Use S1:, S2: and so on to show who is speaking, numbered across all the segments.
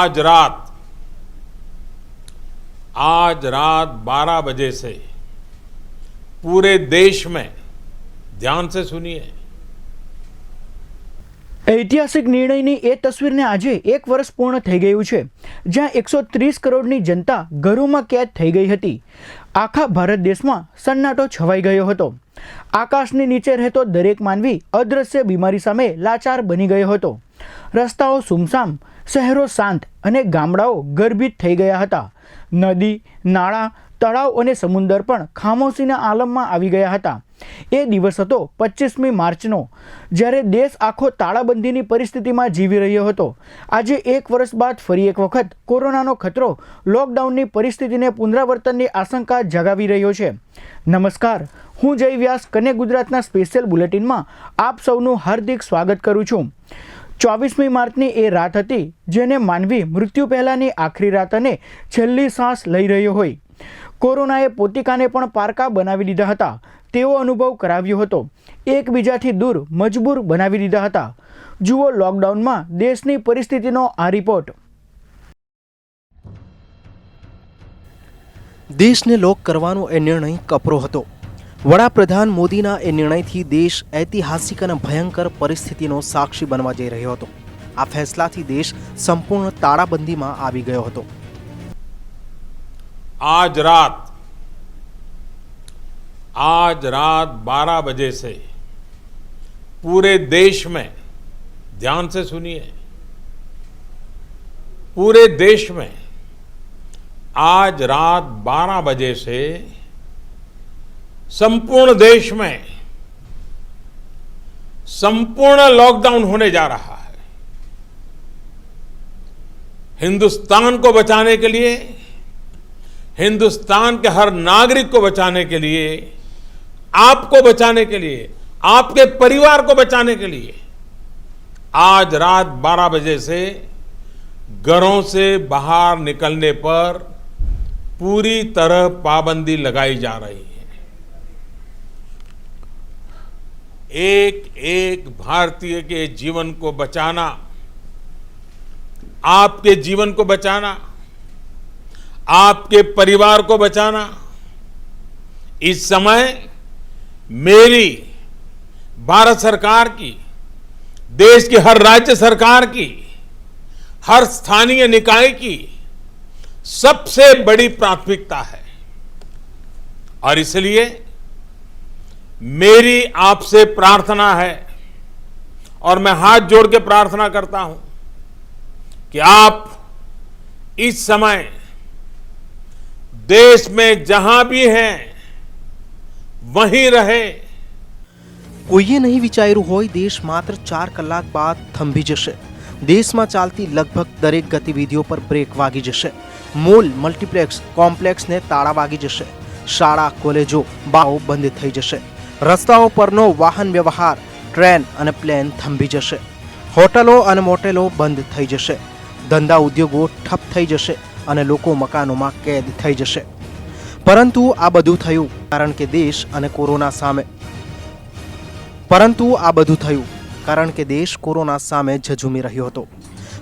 S1: आज रात 12 बजे से पूरे देश में, ध्यान से सुनिए,
S2: ऐतिहासिक निर्णयની એ તસવીરને આજે એક વર્ષ પૂર્ણ થઈ ગયું છે, જ્યાં 130 કરોડની જનતા ઘરોમાં કેદ થઈ ગઈ હતી। આખા ભારત દેશમાં સન્નાટો છવાઈ ગયો હતો। આકાશની નીચે રહેતો દરેક માનવી અદ્રશ્ય બીમારી સામે લાચાર બની ગયો હતો। રસ્તાઓ સુમસામ, શહેરો શાંત અને ગામડાઓ ગર્ભિત થઈ ગયા હતા। નદી, નાળા, તળાવ અને સમુદ્ર પણ ખામોશીના આલમમાં આવી ગયા હતા। એ દિવસ હતો 25મી માર્ચનો, જ્યારે દેશ આખો તાળાબંધીની પરિસ્થિતિમાં જીવી રહ્યો હતો। આજે એક વર્ષ બાદ ફરી એક વખત કોરોનાનો ખતરો લોકડાઉનની પરિસ્થિતિને પુનરાવર્તનની આશંકા જગાવી રહ્યો છે। નમસ્કાર, હું જય વ્યાસ કનેક્ટ ગુજરાતના સ્પેશિયલ બુલેટિનમાં આપ સૌનું હાર્દિક સ્વાગત કરું છું। 24મી માર્ચની એ રાત હતી, જેને માનવી મૃત્યુ પહેલાંની આખરી રાત અને છેલ્લી શ્વાસ લઈ રહ્યો હોય। કોરોનાએ પોતિકાને પણ પારકા બનાવી દીધા હતા તેવો અનુભવ કરાવ્યો હતો। એકબીજાથી દૂર મજબૂર બનાવી દીધા હતા। જુઓ લોકડાઉનમાં દેશની પરિસ્થિતિનો આ રિપોર્ટ।
S3: દેશને લોક કરવાનો એ નિર્ણય કપરો હતો। વડાપ્રધાન મોદીના એ નિર્ણયથી દેશ ઐતિહાસિક અને ભયંકર પરિસ્થિતિનો સાક્ષી બનવા જઈ રહ્યો હતો। આ ફેસલાથી દેશ સંપૂર્ણ તાળાબંધીમાં આવી ગયો હતો।
S1: आज रात 12 बजे से पूरे देश में, ध्यान से सुनिए, पूरे देश में आज रात 12 बजे से संपूर्ण देश में संपूर्ण लॉकडाउन होने जा रहा है। हिंदुस्तान को बचाने के लिए, हिंदुस्तान के हर नागरिक को बचाने के लिए, आपको बचाने के लिए, आपके परिवार को बचाने के लिए आज रात 12 बजे से घरों से बाहर निकलने पर पूरी तरह पाबंदी लगाई जा रही है। एक एक भारतीय के जीवन को बचाना, आपके जीवन को बचाना, आपके परिवार को बचाना इस समय मेरी, भारत सरकार की, देश की हर राज्य सरकार की, हर स्थानीय निकाय की सबसे बड़ी प्राथमिकता है। और इसलिए मेरी आपसे प्रार्थना है और मैं हाथ जोड़ के प्रार्थना करता हूं कि आप इस समय देश में जहां भी हैं वहीं रहे।
S3: કોઈએ નહીં વિચાર્યું હોય દેશ માત્ર 4 કલાક બાદ થંભી જશે। દેશમાં ચાલતી લગભગ દરેક ગતિવિધિઓ પર બ્રેક વાગી જશે। મોલ, મલ્ટીપ્લેક્સ, કોમ્પ્લેક્સને તાળા વાગી જશે। શાળા, કોલેજો, બાઓ બંધ થઈ જશે। રસ્તાઓ પરનો વાહન વ્યવહાર, ટ્રેન અને પ્લેન થંભી જશે। હોટલો અને મોટેલો બંધ થઈ જશે। ધંધા ઉદ્યોગો ઠપ થઈ જશે અને લોકો મકાનોમાં કેદ થઈ જશે। પરંતુ આ બધું થયું કારણ કે દેશ કોરોના સામે ઝઝૂમી રહ્યો હતો।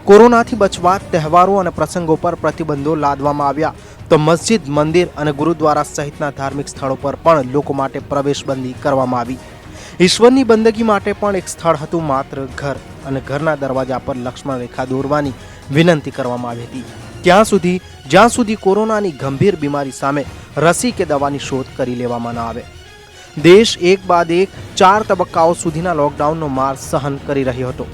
S3: કોરોનાથી બચવા તહેવારો અને પ્રસંગો પર પ્રતિબંધો લાદવામાં આવ્યા તો મસ્જિદ, મંદિર અને ગુરુદ્વારા સહિતના ધાર્મિક સ્થળો પર પણ લોકો માટે પ્રવેશબંધી કરવામાં આવી। ઈશ્વરની બંદગી માટે પણ એક સ્થળ હતું, માત્ર ઘર, અને ઘરના દરવાજા પર લક્ષ્મણ રેખા દોરવાની વિનંતી કરવામાં આવી હતી જ્યાં સુધી કોરોનાની ગંભીર બીમારી સામે રસી કે દવાની શોધ કરી લેવામાં ન આવે। દેશ એક બાદ એક 4 તબક્કાઓ સુધીના લોકડાઉનનો માર સહન કરી રહ્યો હતો।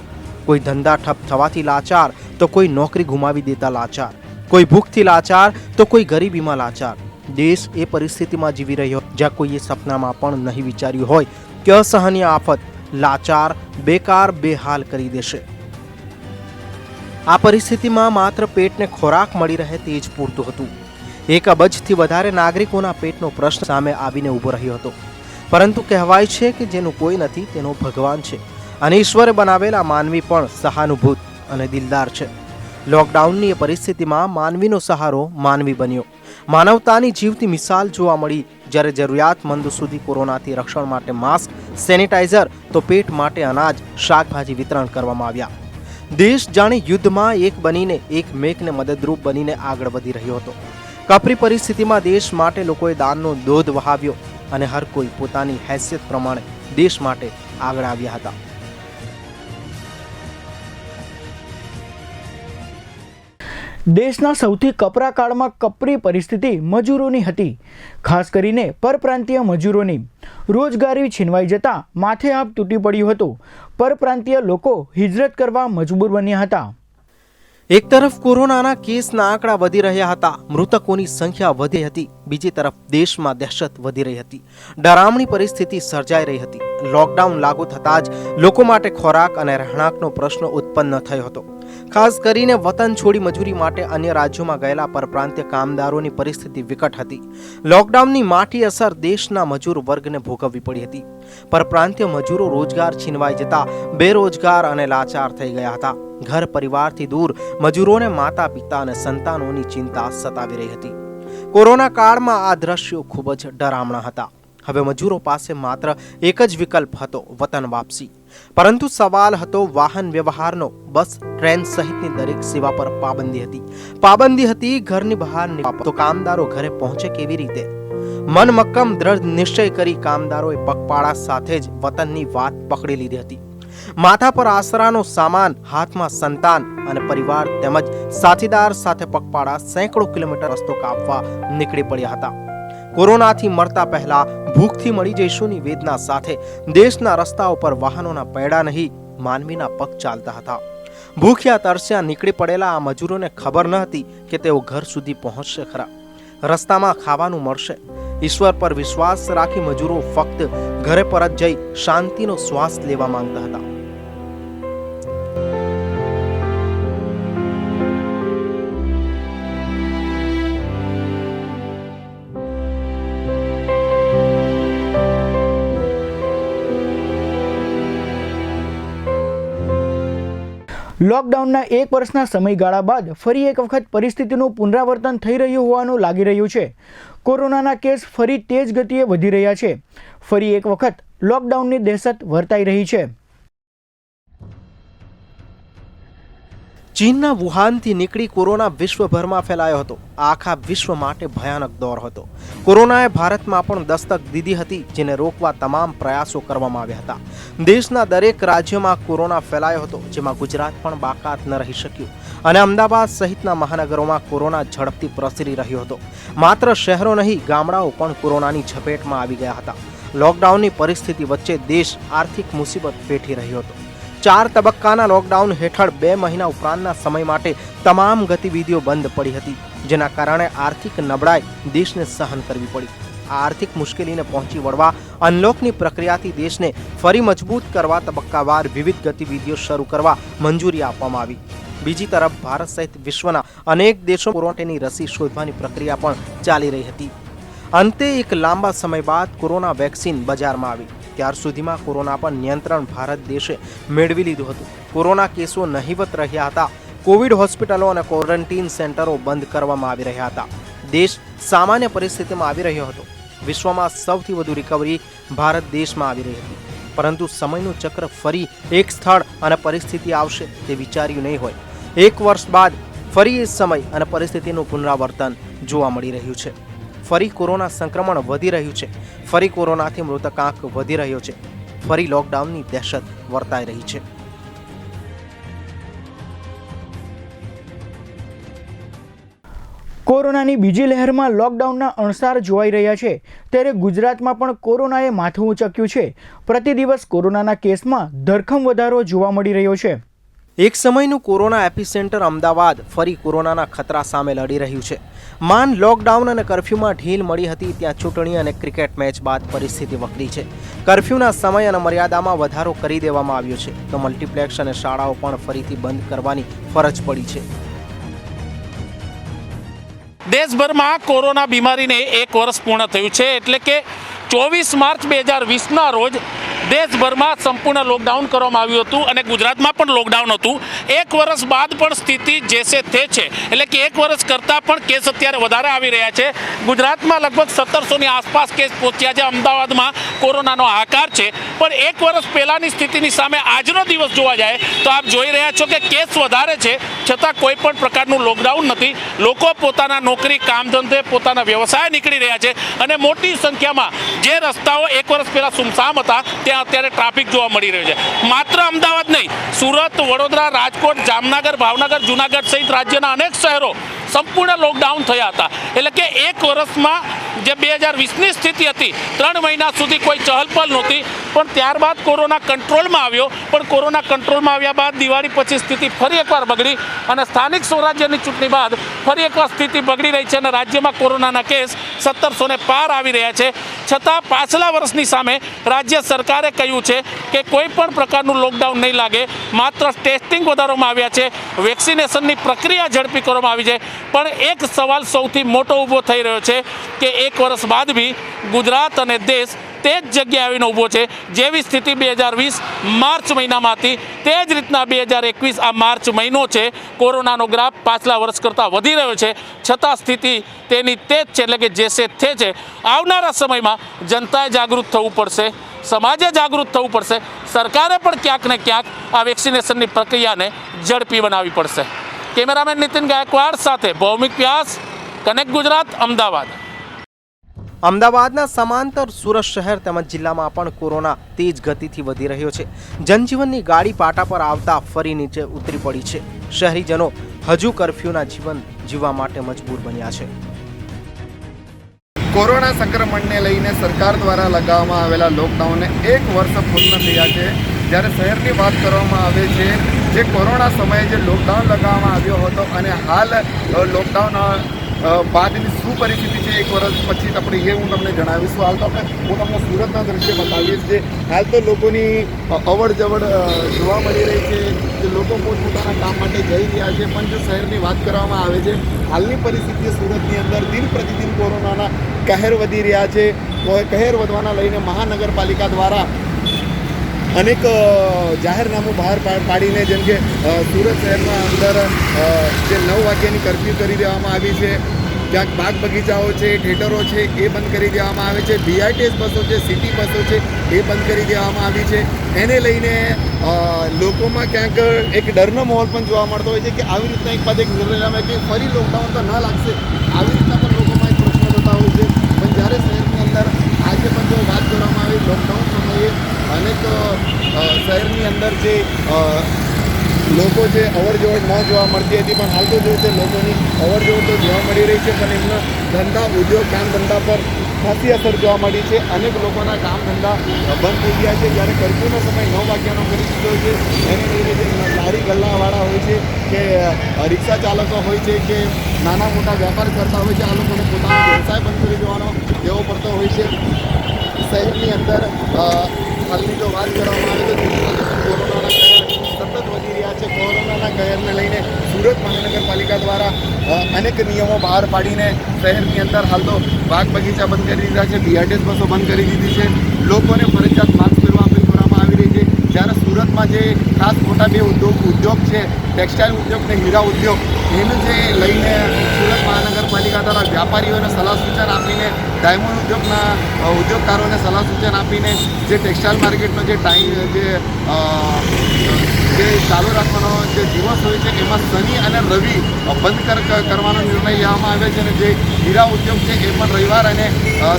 S3: કોઈ ધંધા ઠપ થવાથી લાચાર તો કોઈ નોકરી ગુમાવી દેતા લાચાર, કોઈ ભૂખથી લાચાર તો કોઈ ગરીબીમાં લાચાર। દેશ એ પરિસ્થિતિમાં જીવી રહ્યો જ્યાં કોઈએ સપનામાં પણ નહીં વિચાર્યું હોય કે અસહનીય આફત લાચાર, બેકાર, બેહાલ કરી દેશે। આ પરિસ્થિતિમાં માત્ર પેટને ખોરાક મળી રહે તે જ પૂરતું હતું। 1 અબજથી વધારે નાગરિકોના પેટનો પ્રશ્ન સામે આવીને ઊભો રહ્યો હતો। પરંતુ કહેવાય છે કે જેનું કોઈ નથી તેનો ભગવાન છે, અને ઈશ્વરે બનાવેલા માનવી પણ સહાનુભૂત અને દિલદાર છે। લોકડાઉનની એ પરિસ્થિતિમાં માનવીનો સહારો માનવી બન્યો। માનવતાની જીવતી મિસાલ જોવા મળી, જ્યારે જરૂરિયાતમંદ સુધી કોરોનાથી રક્ષણ માટે માસ્ક, સેનિટાઈઝર તો પેટ માટે અનાજ, શાકભાજી વિતરણ કરવામાં આવ્યા। દેશ જાણે યુદ્ધમાં એક બનીને એકમેકને મદદરૂપ બનીને આગળ વધી રહ્યો હતો. કપરી પરિસ્થિતિમાં દેશ માટે લોકોએ દાનનો ધોધ વહાવ્યો અને હર કોઈ પોતાની હેસિયત પ્રમાણે દેશ માટે આગળ આવ્યા હતા.
S2: દેશના સૌથી કપરા કાળમાં કપરી પરિસ્થિતિ મજૂરોની હતી. ખાસ કરીને પરપ્રાંતીય મજૂરોની રોજગારી છીનવાઈ જતા માથે આપ તૂટી પડ્યું હતું. પરપ્રાંતીય લોકો હિજરત કરવા મજબૂર બન્યા હતા.
S3: એક તરફ કોરોનાના કેસના આંકડા વધી રહ્યા હતા, મૃતકોની સંખ્યા વધી હતી. બીજી તરફ દેશમાં દહેશત વધી રહી હતી, ડરામણી પરિસ્થિતિ સર્જાઈ રહી હતી. લોકડાઉન લાગુ થતાં જ લોકો માટે ખોરાક અને રહેણાંકનો પ્રશ્ન ઉત્પન્ન થયો હતો. ખાસ કરીને વતન છોડી મજૂરી માટે અન્ય રાજ્યોમાં ગયેલા પરપ્રાંતીય કામદારોની પરિસ્થિતિ વિકટ હતી. લોકડાઉનની માઠી અસર દેશના મજૂર વર્ગને ભોગવવી પડી હતી. પરપ્રાંતીય મજૂરો રોજગાર છીનવાઈ જતા બેરોજગાર અને લાચાર થઈ ગયા હતા. ઘર પરિવારથી દૂર મજૂરોને માતા પિતા અને સંતાનોની ચિંતા સતાવી રહી હતી. કોરોના કાળમાં આ દ્રશ્યો ખૂબ જ ડરામણા હતા. હવે મજૂરો પાસે માત્ર એક જ વિકલ્પ હતો, વતન વાપસી. પરંતુ સવાલ હતો વાહન વ્યવહારનો. બસ, ટ્રેન સહિતની દરેક સેવા પર પાબંદી હતી. ઘરની બહાર નીકળવા તો કામદારો ઘરે પહોંચે કેવી રીતે? મનમક્કમ દ્રઢ નિશ્ચય કરી કામદારોએ પગપાળા સાથે જ વતનની વાત પકડી લીધી હતી. માથા પર આસરાનો સામાન, હાથમાં સંતાન અને પરિવાર તેમજ સાથીદાર સાથે પગપાળા સેંકડો કિલોમીટર રસ્તો કાપવા નીકળી પડ્યા હતા. કોરોનાથી મરતા પહેલા ભૂખથી મળી જઈશુંની વેદના સાથે દેશના રસ્તાઓ પર વાહનોના પૈડા નહીં, માનવીના પગ ચાલતા હતા. ભૂખ્યા તરસ્યા નીકળી પડેલા આ મજૂરોને ખબર ન હતી કે તેઓ ઘર સુધી પહોંચશે ખરા, રસ્તામાં ખાવાનું મળશે. ઈશ્વર પર વિશ્વાસ રાખી મજૂરો ફક્ત ઘરે પરત જઈ શાંતિનો શ્વાસ લેવા માંગતા હતા.
S2: લોકડાઉનના 1 વર્ષના સમયગાળા બાદ ફરી એક વખત પરિસ્થિતિનું પુનરાવર્તન થઈ રહ્યું હોવાનું લાગી રહ્યું છે. કોરોનાના કેસ ફરી તેજ ગતિએ વધી રહ્યા છે. ફરી એક વખત લોકડાઉનની દહેશત વર્તાઈ રહી છે.
S3: ચીનના વુહાનથી નીકળી કોરોના વિશ્વભરમાં ફેલાયો હતો. આખા વિશ્વ માટે ભયાનક દોર હતો. કોરોનાએ ભારતમાં પણ દસ્તક દીધી હતી, જેને રોકવા તમામ પ્રયાસો કરવામાં આવ્યા હતા. દેશના દરેક રાજ્યમાં કોરોના ફેલાયો હતો, જેમાં ગુજરાત પણ બાકાત ન રહી શક્યું અને અમદાવાદ સહિતના મહાનગરોમાં કોરોના ઝડપથી પ્રસરી રહ્યો હતો. માત્ર શહેરો નહીં, ગામડાઓ પણ કોરોનાની ઝપેટમાં આવી ગયા હતા. લોકડાઉનની પરિસ્થિતિ વચ્ચે દેશ આર્થિક મુસીબત વેઠી રહ્યો હતો. 4 તબક્કાના લોકડાઉન હેઠળ 2 મહિના ઉપરાંતના સમય માટે તમામ ગતિવિધિઓ બંધ પડી હતી, જેના કારણે આર્થિક નબળાઈ દેશને સહન કરવી પડી. આ આર્થિક મુશ્કેલીને પહોંચી વળવા અનલોકની પ્રક્રિયાથી દેશને ફરી મજબૂત કરવા તબક્કાવાર વિવિધ ગતિવિધિઓ શરૂ કરવા મંજૂરી આપવામાં આવી. બીજી તરફ ભારત સહિત વિશ્વના અનેક દેશો કોરોનાની રસી શોધવાની પ્રક્રિયા પણ ચાલી રહી હતી. અંતે એક લાંબા સમય બાદ કોરોના વેક્સિન બજારમાં આવી. ત્યાર સુધીમાં કોરોના પર નિયંત્રણ ભારત દેશે મેળવી લીધું હતું. કોરોના કેસો નહિવત રહ્યા હતા. કોવિડ હોસ્પિટલો અને ક્વોરન્ટીન સેન્ટરો બંધ કરવામાં આવી રહ્યા હતા. દેશ સામાન્ય પરિસ્થિતિમાં આવી રહ્યો હતો. વિશ્વમાં સૌથી વધુ રિકવરી ભારત દેશમાં આવી રહી હતી. પરંતુ સમયનું ચક્ર ફરી એક સ્થળ અને પરિસ્થિતિ આવશે તે વિચાર્યું નહીં હોય. 1 વર્ષ બાદ ફરી એ સમય અને પરિસ્થિતિનું પુનરાવર્તન જોવા મળી રહ્યું છે. ફરી કોરોના સંક્રમણ વધી રહ્યું છે. ફરી કોરોનાથી મૃતકાંક વધી રહ્યો છે. ફરી લોકડાઉનની દહેશત વર્તાઈ રહી છે.
S2: કોરોનાની બીજી લહેરમાં લોકડાઉનના અણસાર જોવાઈ રહ્યા છે, ત્યારે ગુજરાતમાં પણ કોરોનાએ માથું ઊંચક્યું છે. પ્રતિદિવસ કોરોનાના કેસમાં ધરખમ વધારો જોવા મળી રહ્યો છે.
S3: એક સમયનું કોરોના એપિસેન્ટર અમદાવાદ ફરી કોરોનાના ખતરા સામે લડી રહ્યું છે. માન લોકડાઉન અને કર્ફ્યુમાં ઢીલ મળી હતી, ત્યાં ચૂંટણી અને ક્રિકેટ મેચ બાદ પરિસ્થિતિ વકરી છે. કર્ફ્યુના સમય અને મર્યાદામાં વધારો કરી દેવામાં આવ્યો છે, તો મલ્ટીપ્લેક્સ અને શાળાઓ પણ ફરીથી બંધ કરવાની ફરજ પડી છે.
S4: દેશભરમાં કોરોના બીમારીને 1 વર્ષ પૂર્ણ થયું છે, એટલે કે 24 માર્ચ 2020ના રોજ દેશભરમાં સંપૂર્ણ લોકડાઉન કરવામાં આવ્યું હતું અને ગુજરાતમાં પણ લોકડાઉન હતું. એક વર્ષ બાદ પણ સ્થિતિ જેસે તે છે, એટલે કે એક વર્ષ કરતાં પણ કેસ અત્યારે વધારે આવી રહ્યા છે. ગુજરાતમાં લગભગ 1700ની આસપાસ કેસ પહોંચ્યા છે. અમદાવાદમાં કોરોનાનો હાહાકાર છે. પણ એક વર્ષ પહેલાંની સ્થિતિની સામે આજનો દિવસ જોવા જાય તો આપ જોઈ રહ્યા છો કે કેસ વધારે છે, છતાં કોઈ પણ પ્રકારનું લોકડાઉન નથી. લોકો પોતાના નોકરી, કામ ધંધે, પોતાના વ્યવસાય નીકળી રહ્યા છે અને મોટી સંખ્યામાં જે રસ્તાઓ એક વર્ષ પહેલાં સુમસામ હતા ત્યાં અત્યારે ટ્રાફિક જોવા મળી રહ્યો છે. માત્ર અમદાવાદ નહીં, સુરત, વડોદરા, રાજકોટ, જામનગર, ભાવનગર, જુનાગઢ સહિત રાજ્યના અનેક શહેરો સંપૂર્ણ લોકડાઉન થયા હતા. એટલે કે એક વર્ષમાં જે 2020ની સ્થિતિ હતી, 3 મહિના સુધી કોઈ ચહલપહલ નહોતી, પણ ત્યારબાદ કોરોના કંટ્રોલમાં આવ્યો. પણ કોરોના કંટ્રોલમાં આવ્યા બાદ દિવાળી પછી સ્થિતિ ફરી એકવાર બગડી અને સ્થાનિક સ્વરાજ્યની ચૂંટણી બાદ ફરી એકવાર સ્થિતિ બગડી રહી છે અને રાજ્યમાં કોરોનાના કેસ 1700ને પાર આવી રહ્યા છે. છતાં પાછલા વર્ષની સામે રાજ્ય સરકારે કહ્યું છે કે કોઈ પણ પ્રકારનું લોકડાઉન નહીં લાગે, માત્ર ટેસ્ટિંગ વધારવામાં આવ્યા છે, વેક્સિનેશનની પ્રક્રિયા ઝડપી કરવામાં આવી છે. પણ એક સવાલ સૌથી મોટો ઊભો થઈ રહ્યો છે કે એક વર્ષ બાદ બી ગુજરાત અને દેશ તે જ જગ્યાએ આવીને ઊભો છે. જેવી સ્થિતિ 2020 માર્ચ મહિનામાં હતી તે જ રીતના 2021 આ માર્ચ મહિનો છે. કોરોનાનો ગ્રાફ પાછલા વર્ષ કરતાં વધી રહ્યો છે, છતાં સ્થિતિ તેની તે જ છે, એટલે કે જેસે તે છે. આવનારા સમયમાં જનતાએ જાગૃત થવું પડશે, સમાજે જાગૃત થવું પડશે, સરકારે પણ ક્યાંક ને ક્યાંક આ વેક્સિનેશનની પ્રક્રિયાને ઝડપી બનાવવી પડશે. કેમેરામેન નીતિન ગાયકવાડ સાથે ભૌમિક વ્યાસ, કનેક્ટ ગુજરાત, અમદાવાદ.
S3: અમદાવાદના સમાંતર સુરત શહેર તેમજ જિલ્લામાં પણ કોરોના તેજ ગતિથી વધી રહ્યો છે. જનજીવનની ગાડી પાટા પર આવતા ફરી નીચે ઉતરી પડી છે. શહેરીજનો હજુ કર્ફ્યુના જીવન જીવવા માટે મજબૂર બન્યા છે.
S5: કોરોના સંક્રમણને લઈને સરકાર દ્વારા લગાવવામાં આવેલા લોકડાઉનને 1 વર્ષ પૂર્ણ થયા છે. જ્યારે શહેરની વાત કરવામાં આવે છે, જે કોરોના સમયે જે લોકડાઉન લગાવવામાં આવ્યો હતો અને હાલ લોકડાઉન બાદની શું પરિસ્થિતિ છે 1 વર્ષ પછી આપણે એ હું તમને જણાવીશું. હાલ તો હું તમને સુરતના દ્રશ્ય બતાવીશ. જે હાલ તો લોકોની અવર જવર જોવા મળી રહી છે, જે લોકો પોતપોતાના કામ માટે જઈ રહ્યા છે. પણ જો શહેરની વાત કરવામાં આવે છે, હાલની પરિસ્થિતિ સુરતની અંદર દિન પ્રતિદિન કોરોનાના કહેર વધી રહ્યા છે. કહેર વધવાના લઈને મહાનગરપાલિકા દ્વારા અનેક જાહેરનામું બહાર પાડીને, જેમ કે સુરત શહેરમાં અંદર જે 9 વાગ્યાની કર્ફ્યુ કરી દેવામાં આવી છે. ક્યાંક બાગ બગીચાઓ છે, થિયેટરો છે, એ બંધ કરી દેવામાં આવે છે. BRTS બસો છે, સિટી બસો છે, એ બંધ કરી દેવામાં આવી છે. એને લઈને લોકોમાં ક્યાંક એક ડરનો માહોલ પણ જોવા મળતો હોય છે કે આવી રીતના એક બાદ એક નિર્ણય આવે કે ફરી લોકડાઉન તો ન લાગશે, આવી રીતના પણ લોકોમાં એક પ્રશ્ન થતા હોય છે. પણ જ્યારે શહેરની અંદર આજે પણ જો વાત કરવામાં આવે, લોકડાઉન સમયે અનેક શહેરની અંદર જે લોકો જે અવર જવર ન જોવા મળતી હતી, પણ હાલ તો જો છે લોકોની અવર જવર તો જોવા મળી રહી છે, પણ એમના ધંધા, ઉદ્યોગ, કામ ધંધા પર ખાસી અસર જોવા મળી છે. અનેક લોકોના કામ ધંધા બંધ થઈ ગયા છે. જ્યારે કર્ફ્યુનો સમય 9 વાગ્યાનો કરી દીધો છે, એને લઈને જે લારી ગલ્લાવાળા હોય છે કે રિક્ષા ચાલકો હોય છે કે નાના મોટા વ્યાપાર કરતા હોય છે, આ લોકોને પોતાનો વ્યવસાય બંધ કરી દેવાનો દેવો પડતો હોય છે. શહેરની અંદર હાલની જો વાત કરવામાં આવે તો કોરોનાના કહેર સતત વધી રહ્યા છે. કોરોનાના કહેરને લઈને સુરત મહાનગરપાલિકા દ્વારા અનેક નિયમો બહાર પાડીને શહેરની અંદર હાલ તો બાગ બગીચા બંધ કરી દીધા છે, BRTS બસો બંધ કરી દીધી છે. લોકોને ફરજિયાત માસ્ક પહેરવા અપીલ કરવામાં આવી રહી છે. જ્યારે સુરતમાં જે ખાસ મોટા 2 ઉદ્યોગ છે, ટેક્સટાઇલ ઉદ્યોગ અને હીરા ઉદ્યોગ, એને જે લઈને સુરત મહાનગરપાલિકા દ્વારા વ્યાપારીઓને સલાહ સૂચન આપીને, ડાયમંડ ઉદ્યોગના ઉદ્યોગકારોને સલાહ સૂચન આપીને જે ટેક્સટાઇલ માર્કેટનો જે ટાઈમ જે ચાલુ રાખવાનો જે દિવસ હોય છે, એમાં શનિ અને રવિ બંધ કરવાનો નિર્ણય લેવામાં આવ્યો છે. અને જે હીરા ઉદ્યોગ છે એ પણ રવિવાર અને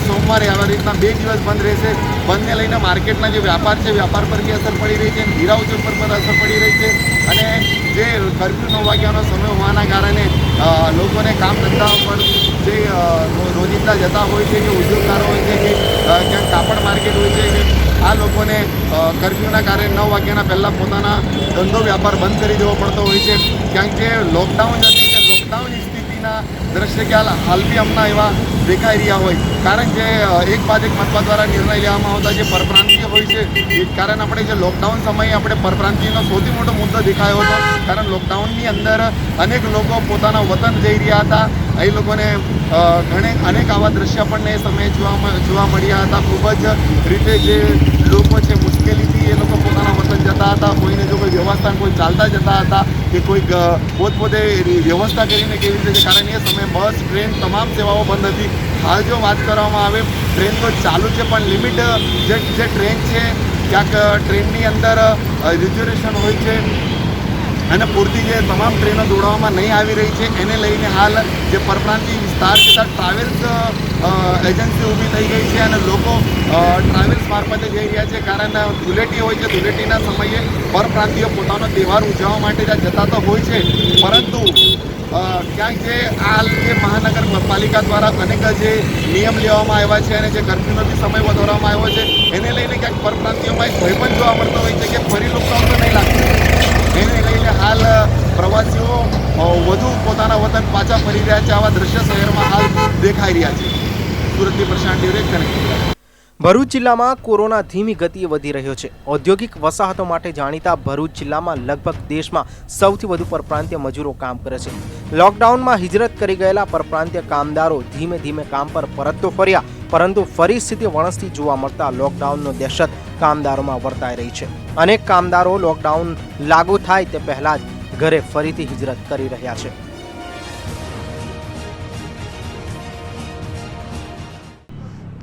S5: સોમવારે આવી રીતના 2 દિવસ બંધ રહેશે. બંધને લઈને માર્કેટના જે વ્યાપાર છે, વ્યાપાર પર બી અસર પડી રહી છે, હીરા ઉદ્યોગ પર પણ અસર પડી રહી છે. અને જે કર્ફ્યુ 9 વાગ્યાનો સમય હોવાના કારણે લોકોને કામ ધંધા પર જે રોજિંદા જતા હોય છે, કે ઉદ્યોગકારો હોય છે, કે ક્યાંક કાપડ માર્કેટ હોય છે, કે આ લોકોને કર્ફ્યુના કારણે 9 વાગ્યાના પહેલાં પોતાના ધંધો વ્યાપાર બંધ કરી દેવો પડતો હોય છે. ક્યાંક જે લોકડાઉન હતી, કે લોકડાઉનની સ્થિતિના દ્રશ્ય કે હાલ બી હમણાં એવા દેખાઈ રહ્યા હોય. કારણ કે એક બાદ એક મતદાર દ્વારા નિર્ણય લેવામાં આવતા જે પરપ્રાંતીય હોય છે, એ કારણ આપણે જે લોકડાઉન સમયે આપણે પરપ્રાંતીયનો સૌથી મોટો મુદ્દો દેખાયો હતો. કારણ લોકડાઉનની અંદર અનેક લોકો પોતાના વતન જઈ રહ્યા હતા. એ લોકોને અનેક આવા દ્રશ્ય આપણને એ સમયે જોવા મળ્યા હતા. ખૂબ જ રીતે જે લોકો છે મુશ્કેલીથી એ લોકો પોતાના વતન જતા હતા, કોઈને જો કોઈ વ્યવસ્થા કોઈ ચાલતા જતા હતા કે કોઈ પોતપોતે વ્યવસ્થા કરીને કેવી રીતે, કારણ એ સમયે બસ ટ્રેન તમામ સેવાઓ બંધ હતી. હાલ જો વાત કરવામાં આવે ટ્રેન તો ચાલુ છે પણ લિમિટ જે ટ્રેન છે ક્યાંક ટ્રેનની અંદર રિઝર્વેશન હોય છે અને પૂરતી જે તમામ ટ્રેનો દોડાવવામાં નહીં આવી રહી છે, એને લઈને હાલ જે પરપ્રાંતીય વિસ્તાર છે ત્યાં ટ્રાવેલ્સ એજન્સી ઊભી થઈ ગઈ છે અને લોકો ટ્રાવેલ્સ મારફતે જઈ રહ્યા છે. કારણ ધૂળેટી હોય છે, ધૂળેટીના સમયે પરપ્રાંતિયો પોતાનો તહેવાર ઉજવવા માટે ત્યાં જતા તો હોય છે, પરંતુ ક્યાંક જે હાલ જે મહાનગરપાલિકા દ્વારા અનેક જે નિયમ લેવામાં આવ્યા છે અને જે કર્ફ્યુનો બી સમય વધારવામાં આવ્યો છે, એને લઈને ક્યાંક પરપ્રાંતિયોમાં એક ભય પણ જોવા મળતો હોય છે કે ફરી લોકડાઉન તો નહીં લાગતું. એને લઈને હાલ પ્રવાસીઓ વધુ પોતાના વતન પાછા ફરી રહ્યા છે. આવા દ્રશ્ય શહેરમાં હાલ દેખાઈ રહ્યા છે. સુરતથી પ્રશાંત ડિવરે કનેક્ટ.
S3: ભરૂચ જિલ્લામાં કોરોના ધીમી ગતિએ વધી રહ્યો છે. ઔદ્યોગિક વસાહતો માટે જાણીતા ભરૂચ જિલ્લામાં લગભગ દેશમાં સૌથી વધુ પરપ્રાંતીય મજૂરો કામ કરે છે. લોકડાઉનમાં હિજરત કરી ગયેલા પરપ્રાંતીય કામદારો ધીમે ધીમે કામ પર પરત તો ફર્યા, પરંતુ ફરી સ્થિતિ વણસતી જોવા મળતા લોકડાઉનનો દહેશત કામદારોમાં વર્તાઈ રહી છે. અનેક કામદારો લોકડાઉન લાગુ થાય તે પહેલા જ ઘરે ફરીથી હિજરત કરી રહ્યા છે.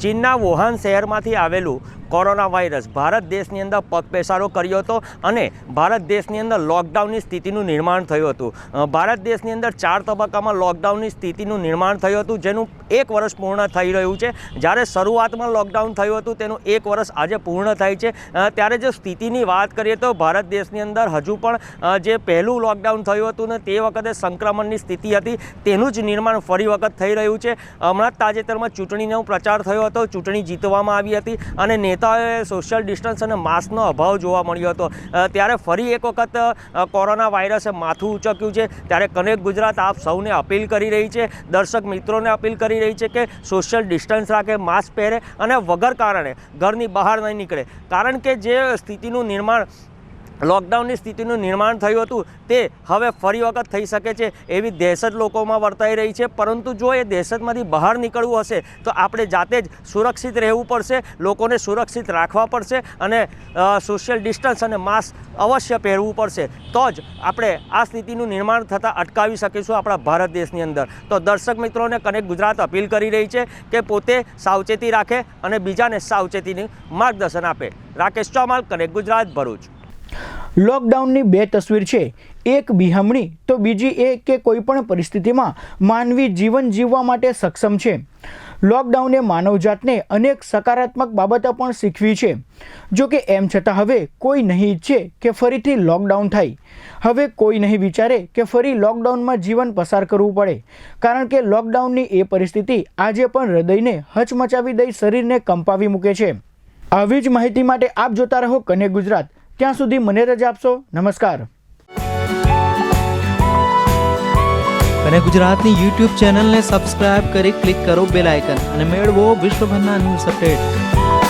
S6: ચીનના વુહાન શહેરમાંથી આવેલું કોરોના વાયરસ ભારત દેશની અંદર પગપેસારો કર્યો હતો અને ભારત દેશની અંદર લોકડાઉનની સ્થિતિનું નિર્માણ થયું હતું. ભારત દેશની અંદર 4 તબક્કામાં લોકડાઉનની સ્થિતિનું નિર્માણ થયું હતું, જેનું 1 વર્ષ પૂર્ણ થઈ રહ્યું છે. જ્યારે શરૂઆતમાં લોકડાઉન થયું હતું તેનું 1 વર્ષ આજે પૂર્ણ થાય છે. ત્યારે જો સ્થિતિની વાત કરીએ તો ભારત દેશની અંદર હજુ પણ જે પહેલું લોકડાઉન થયું હતું ને તે વખતે સંક્રમણની સ્થિતિ હતી તેનું જ નિર્માણ ફરી વખત થઈ રહ્યું છે. હમણાં જ તાજેતરમાં ચૂંટણીનો પ્રચાર થયો હતો, ચૂંટણી જીતવામાં આવી હતી અને નેતાઓએ સોશિયલ ડિસ્ટન્સ અને માસ્કનો અભાવ જોવા મળ્યો હતો. ત્યારે ફરી એક વખત કોરોના વાયરસે માથું ઉચક્યું છે. ત્યારે કનેક્ટ ગુજરાત આપ સૌને અપીલ કરી રહી છે, દર્શક મિત્રોને અપીલ કરી રહી છે કે સોશિયલ ડિસ્ટન્સ રાખે, માસ્ક પહેરે અને વગર કારણે ઘરની બહાર નહીં નીકળે. કારણ કે જે સ્થિતિનું નિર્માણ લોકડાઉનની સ્થિતિનું નિર્માણ થયું હતું તે હવે ફરી વખત થઈ શકે છે એવી દહેશત લોકોમાં વર્તાઈ રહી છે. પરંતુ જો એ દહેશતમાંથી બહાર નીકળવું હશે તો આપણે જાતે જ સુરક્ષિત રહેવું પડશે, લોકોને સુરક્ષિત રાખવા પડશે અને સોશિયલ ડિસ્ટન્સ અને માસ્ક અવશ્ય પહેરવું પડશે. તો જ આપણે આ સ્થિતિનું નિર્માણ થતાં અટકાવી શકીશું આપણા ભારત દેશની અંદર. તો દર્શક મિત્રોને કનેક્ટ ગુજરાત અપીલ કરી રહી છે કે પોતે સાવચેતી રાખે અને બીજાને સાવચેતીનું માર્ગદર્શન આપે. રાકેશ ચોમાલ, કનેક્ટ ગુજરાત, ભરૂચ.
S2: લોકડાઉનની 2 તસવીર છે, એક બિહામણી તો બીજી એ કે કોઈ પણ પરિસ્થિતિમાં માનવી જીવન જીવવા માટે સક્ષમ છે. લોકડાઉને માનવજાતને અનેક સકારાત્મક બાબતો પણ શીખવી છે. જો કે એમ છતાં હવે કોઈ નહીં ઈચ્છે કે ફરીથી લોકડાઉન થાય. હવે કોઈ નહીં વિચારે કે ફરી લોકડાઉનમાં જીવન પસાર કરવું પડે, કારણ કે લોકડાઉનની એ પરિસ્થિતિ આજે પણ હૃદયને હચમચાવી દઈ શરીરને કંપાવી મૂકે છે. આવી જ માહિતી માટે આપ જોતા રહો કનેક્ટ ગુજરાત. ત્યાં સુધી મને રજા આપશો. નમસ્કાર.
S7: કનેક્ટ ગુજરાતની યુટ્યુબ ચેનલને સબસ્ક્રાઇબ કરી ક્લિક કરો બેલ આઇકન અને મેળવો વિશ્વભરના ન્યૂઝ અપડેટ.